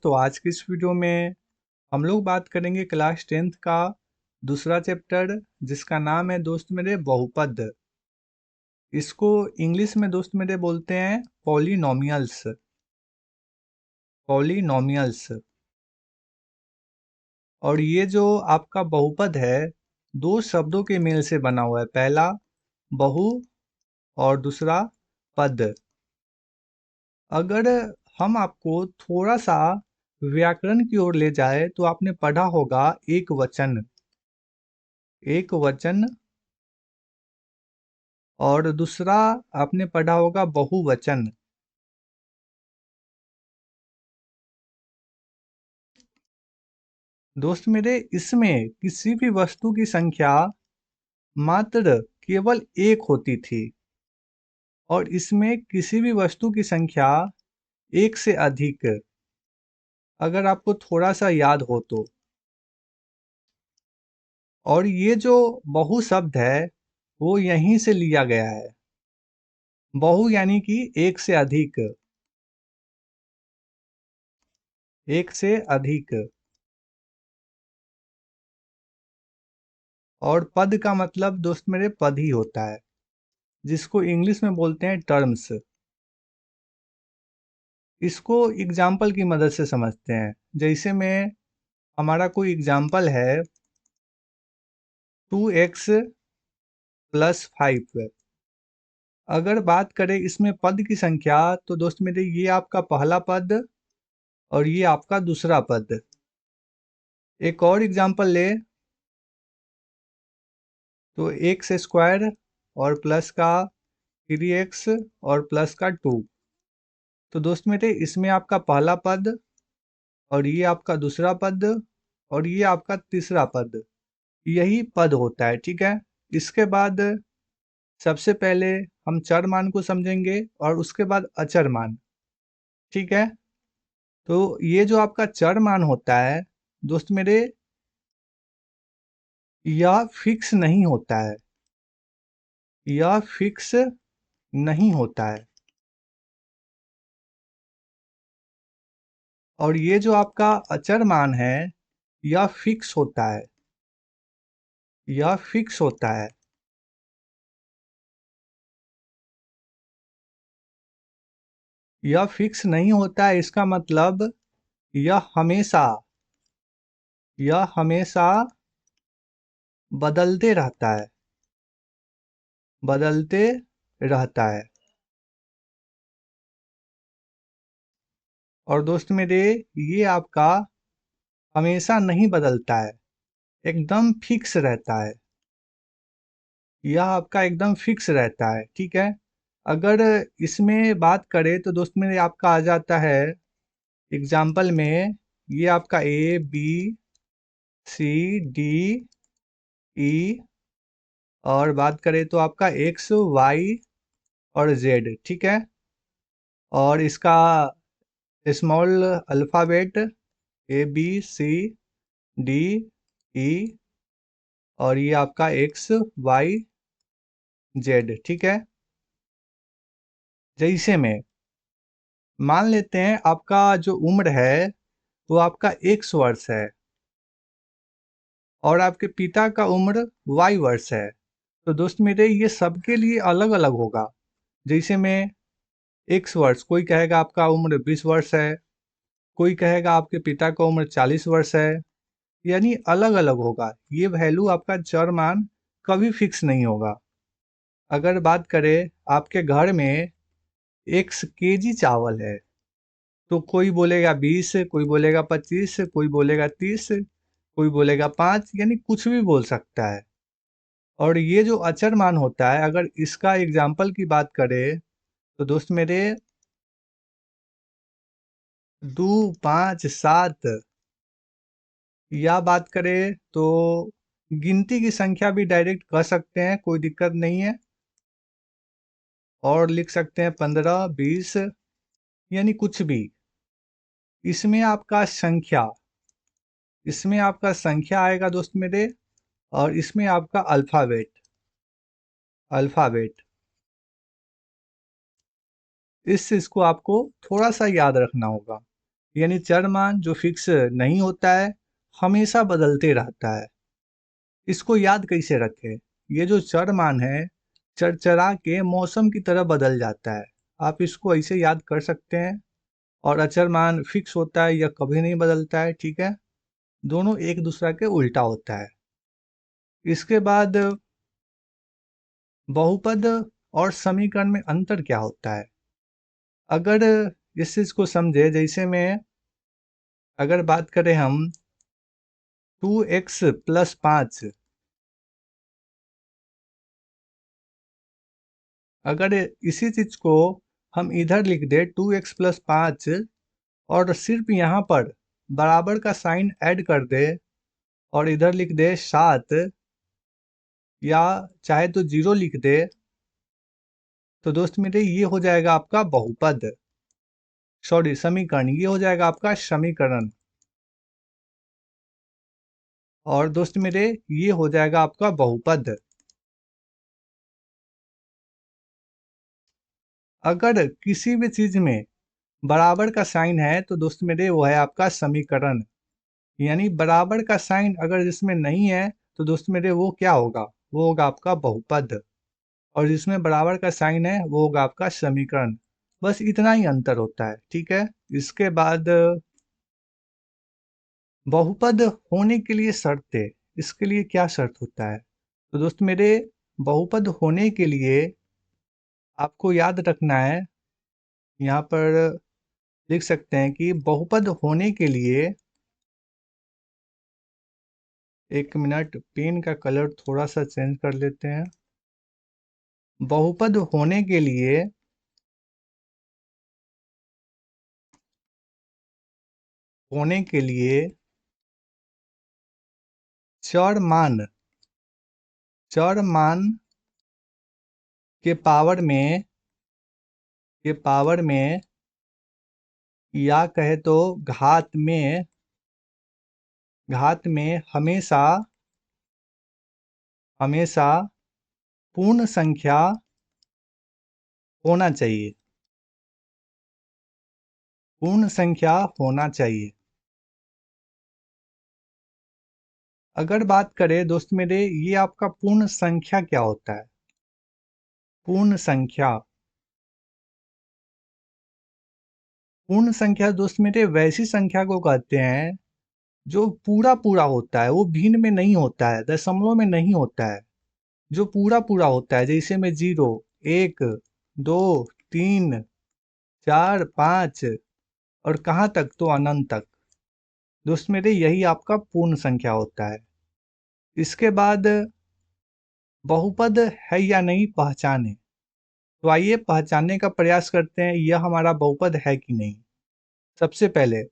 तो आज की इस वीडियो में हम लोग बात करेंगे क्लास 10th का दूसरा चैप्टर जिसका नाम है दोस्त मेरे बहुपद। इसको इंग्लिश में दोस्त मेरे बोलते हैं पॉलिनोमियल्स। पॉलिनोमियल्स। और ये जो आपका बहुपद है दो शब्दों के मेल से बना हुआ है, पहला बहु और दूसरा पद। अगर हम आपको थोड़ा सा व्याकरण की ओर ले जाए तो आपने पढ़ा होगा एक वचन। एक वचन और दूसरा आपने पढ़ा होगा बहुवचन। दोस्त मेरे, इसमें किसी भी वस्तु की संख्या मात्र केवल एक होती थी और इसमें किसी भी वस्तु की संख्या एक से अधिक, अगर आपको थोड़ा सा याद हो तो। और ये जो बहु शब्द है वो यहीं से लिया गया है। बहु यानी कि एक से अधिक। एक से अधिक। और पद का मतलब दोस्त मेरे पद ही होता है, जिसको इंग्लिश में बोलते हैं टर्म्स। इसको एग्जाम्पल की मदद से समझते हैं। जैसे में हमारा कोई एग्जाम्पल है 2x + 5। अगर बात करें इसमें पद की संख्या तो दोस्त मेरे ये आपका पहला पद और ये आपका दूसरा पद। एक और एग्जाम्पल ले तो x² और प्लस का 3x और प्लस का 2। तो दोस्त मेरे इसमें आपका पहला पद और ये आपका दूसरा पद और ये आपका तीसरा पद, यही पद होता है। ठीक है। इसके बाद सबसे पहले हम चर मान को समझेंगे और उसके बाद अचर मान। ठीक है। तो ये जो आपका चर मान होता है दोस्त मेरे, यह फिक्स नहीं होता है। यह फिक्स नहीं होता है। और ये जो आपका अचर मान है यह फिक्स होता है। यह फिक्स होता है। यह फिक्स नहीं होता है, इसका मतलब यह हमेशा यह हमेशा बदलते रहता है। बदलते रहता है। और दोस्त मेरे ये आपका हमेशा नहीं बदलता है, एकदम फिक्स रहता है। यह आपका एकदम फिक्स रहता है। ठीक है। अगर इसमें बात करें तो दोस्त मेरे आपका आ जाता है एग्जाम्पल में, ये आपका ABCDE और बात करें तो आपका XY और Z। ठीक है। और इसका स्मॉल अल्फ़ाबेट ABCDE और ये आपका XYZ। ठीक है। जैसे में मान लेते हैं आपका जो उम्र है वो आपका X वर्ष है और आपके पिता का उम्र Y वर्ष है। तो दोस्त मेरे ये सबके लिए अलग अलग होगा। जैसे में X वर्ष, कोई कहेगा आपका उम्र 20 वर्ष है, कोई कहेगा आपके पिता का उम्र 40 वर्ष है, यानी अलग अलग होगा। ये वैल्यू आपका चर मान कभी फिक्स नहीं होगा। अगर बात करें आपके घर में X केजी चावल है तो कोई बोलेगा 20, कोई बोलेगा 25, कोई बोलेगा 30, कोई बोलेगा 5, यानी कुछ भी बोल सकता है। और ये जो अचर मान होता है, अगर इसका एग्जाम्पल की बात करें तो दोस्त मेरे 2, 5, 7, या बात करें तो गिनती की संख्या भी डायरेक्ट कह सकते हैं, कोई दिक्कत नहीं है। और लिख सकते हैं 15, 20, यानी कुछ भी। इसमें आपका संख्या इसमें आपका संख्या आएगा दोस्त मेरे, और इसमें आपका अल्फ़ाबेट। अल्फ़ाबेट। इस चीज़ को आपको थोड़ा सा याद रखना होगा। यानी चर मान जो फिक्स नहीं होता है, हमेशा बदलते रहता है। इसको याद कैसे रखें? ये जो चर मान है, चरचरा के मौसम की तरह बदल जाता है। आप इसको ऐसे याद कर सकते हैं। और अचर मान फिक्स होता है या कभी नहीं बदलता है, ठीक है? दोनों एक दूसरा के उल्टा होता है। इसके बाद बहुपद और समीकरण में अंतर क्या होता है? अगर इस चीज को समझे, जैसे में अगर बात करें हम 2x+5, अगर इसी चीज को हम इधर लिख दे 2x+5 और सिर्फ यहाँ पर बराबर का साइन ऐड कर दे और इधर लिख दे 7, या चाहे तो 0 लिख दे, तो दोस्त मेरे ये हो जाएगा आपका बहुपद, सॉरी समीकरण। ये हो जाएगा आपका समीकरण। और दोस्त मेरे ये हो जाएगा आपका बहुपद। अगर किसी भी चीज में बराबर का साइन है तो दोस्त मेरे वो है आपका समीकरण। यानी बराबर का साइन अगर जिसमें नहीं है तो दोस्त मेरे वो क्या होगा? वो होगा आपका बहुपद। और जिसमें बराबर का साइन है वो होगा आपका समीकरण। बस इतना ही अंतर होता है, ठीक है? इसके बाद बहुपद होने के लिए शर्तें। इसके लिए क्या शर्त होता है? तो दोस्त मेरे बहुपद होने के लिए आपको याद रखना है, यहाँ पर लिख सकते हैं कि बहुपद होने के लिए, एक मिनट पेन का कलर थोड़ा सा चेंज कर लेते हैं। बहुपद होने के लिए चर मान के पावर में या कहे तो घात में हमेशा पूर्ण संख्या होना चाहिए। पूर्ण संख्या होना चाहिए। अगर बात करें दोस्त मेरे, ये आपका पूर्ण संख्या क्या होता है? पूर्ण संख्या दोस्त मेरे वैसी संख्या को कहते हैं जो पूरा पूरा होता है, वो भिन्न में नहीं होता है, दशमलव में नहीं होता है। जो पूरा पूरा होता है, जैसे में 0, 1, 2, 3, 4, 5 और कहाँ तक? तो अनंत तक। दोस्त मेरे यही आपका पूर्ण संख्या होता है। इसके बाद बहुपद है या नहीं पहचाने। तो आइए पहचानने का प्रयास करते हैं, यह हमारा बहुपद है कि नहीं। सबसे पहले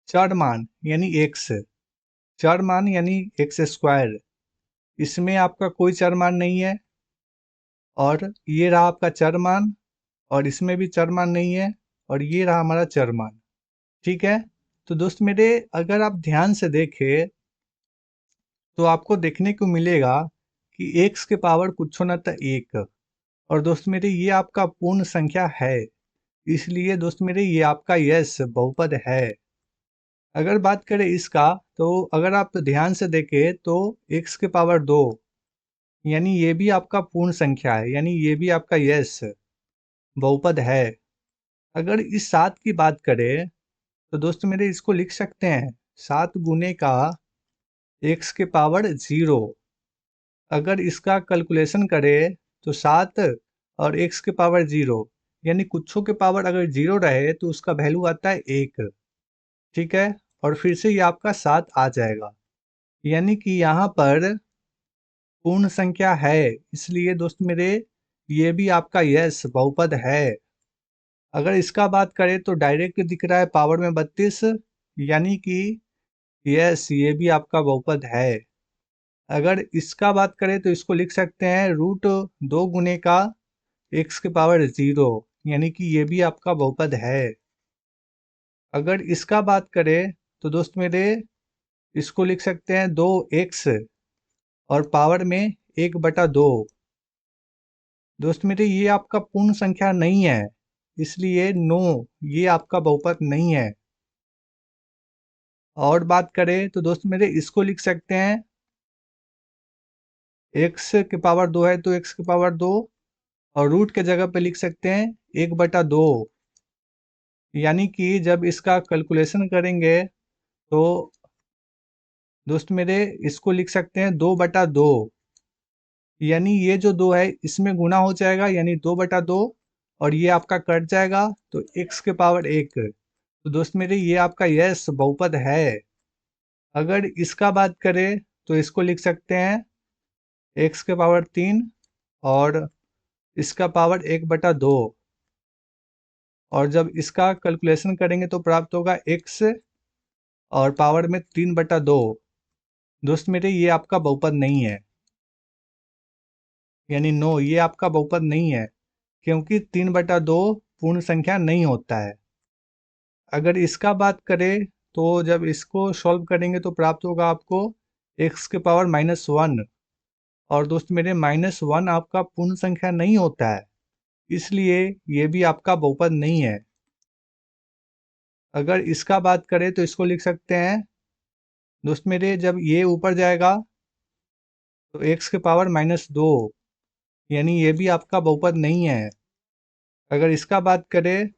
चर मान यानी x, चर मान यानी x², इसमें आपका कोई चर मान नहीं है। और ये रहा आपका चर मान, और इसमें भी चर मान नहीं है। और ये रहा हमारा चर मान, ठीक है? तो दोस्त मेरे अगर आप ध्यान से देखें तो आपको देखने को मिलेगा कि x के पावर कुछ न था 1। और दोस्त मेरे ये आपका पूर्ण संख्या है, इसलिए दोस्त मेरे ये आपका यस बहुपद है। अगर बात करें इसका, तो अगर आप ध्यान से देखें तो x के पावर 2, यानी ये भी आपका पूर्ण संख्या है, यानी ये भी आपका यस बहुपद है। अगर इस 7 की बात करें तो दोस्त मेरे इसको लिख सकते हैं 7 गुने का x के पावर 0। अगर इसका कैलकुलेशन करें तो 7 और x के पावर 0, यानी कुछों के पावर अगर 0 रहे तो उसका वैल्यू आता है 1, ठीक है? और फिर से ये आपका 7 आ जाएगा। यानी कि यहाँ पर पूर्ण संख्या है, इसलिए दोस्त मेरे ये भी आपका यस बहुपद है। अगर इसका बात करें तो डायरेक्ट दिख रहा है पावर में 32, यानी कि यस ये भी आपका बहुपद है। अगर इसका बात करें तो इसको लिख सकते हैं √2 गुने का x के पावर 0, यानी कि ये भी आपका बहुपद है। अगर इसका बात करें तो दोस्त मेरे इसको लिख सकते हैं 2x और पावर में 1/2। दोस्त मेरे ये आपका पूर्ण संख्या नहीं है, इसलिए नो, ये आपका बहुपद नहीं है। और बात करें तो दोस्त मेरे इसको लिख सकते हैं, x के पावर 2 है तो x के पावर 2, और रूट के जगह पे लिख सकते हैं 1/2। यानी कि जब इसका कैलकुलेशन करेंगे तो दोस्त मेरे इसको लिख सकते हैं 2/2, यानी ये जो 2 है इसमें गुना हो जाएगा, यानी 2/2, और ये आपका कट जाएगा तो x के पावर 1। तो दोस्त मेरे ये आपका यस बहुपद है। अगर इसका बात करें तो इसको लिख सकते हैं x के पावर 3 और इसका पावर 1/2, और जब इसका कैलकुलेशन करेंगे तो प्राप्त होगा x और पावर में 3/2। दोस्त मेरे ये आपका बहुपद नहीं है, यानी नो, ये आपका बहुपद नहीं है, क्योंकि 3/2 पूर्ण संख्या नहीं होता है। अगर इसका बात करें तो जब इसको सॉल्व करेंगे तो प्राप्त होगा आपको x के पावर -1, और दोस्त मेरे -1 आपका पूर्ण संख्या नहीं होता है, इसलिए ये भी आपका बहुपद नहीं है। अगर इसका बात करें तो इसको लिख सकते हैं दोस्त मेरे, जब ये ऊपर जाएगा तो x के पावर -2, यानी ये भी आपका बहुपद नहीं है। अगर इसका बात करें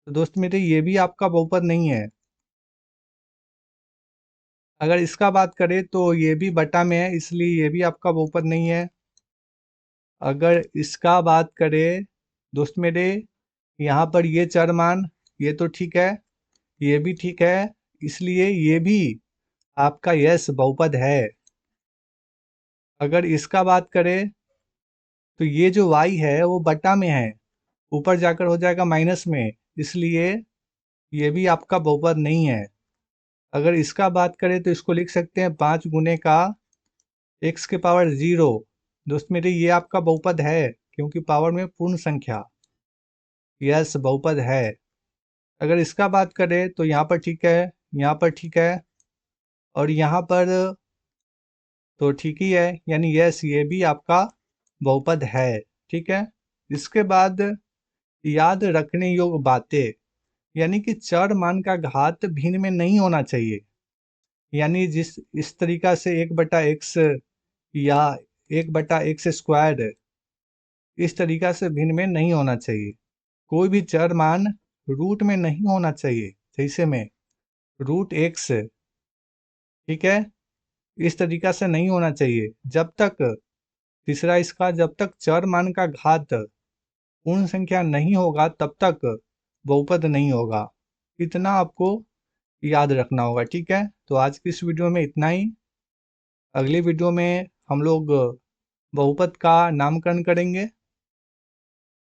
तो दोस्त मेरे ये भी आपका बहुपद नहीं है। अगर इसका बात करें तो ये भी बटा में है, इसलिए ये भी आपका बहुपद नहीं है। अगर इसका बात करें दोस्त मेरे, यहाँ पर ये चर मान, ये तो ठीक है, ये भी ठीक है, इसलिए ये भी आपका यस बहुपद है। अगर इसका बात करें तो ये जो y है वो बटा में है, ऊपर जाकर हो जाएगा माइनस में, इसलिए ये भी आपका बहुपद नहीं है। अगर इसका बात करें तो इसको लिख सकते हैं 5 गुने का x के पावर 0। दोस्त मेरे ये आपका बहुपद है, क्योंकि पावर में पूर्ण संख्या, यस बहुपद है। अगर इसका बात करें तो यहाँ पर ठीक है, यहाँ पर ठीक है, और यहाँ पर तो ठीक ही है, यानी यस ये भी आपका बहुपद है। ठीक है, इसके बाद याद रखने योग्य बातें, यानी कि चर मान का घात भिन्न में नहीं होना चाहिए, यानी जिस इस तरीका से 1/x या 1/x², इस तरीका से भिन्न में नहीं होना चाहिए। कोई भी चर मान रूट में नहीं होना चाहिए, जैसे में √x, ठीक है, इस तरीका से नहीं होना चाहिए। जब तक तीसरा इसका, जब तक चर मान का घात पूर्ण संख्या नहीं होगा तब तक बहुपद नहीं होगा। इतना आपको याद रखना होगा। ठीक है, तो आज की इस वीडियो में इतना ही। अगली वीडियो में हम लोग बहुपद का नामकरण करेंगे।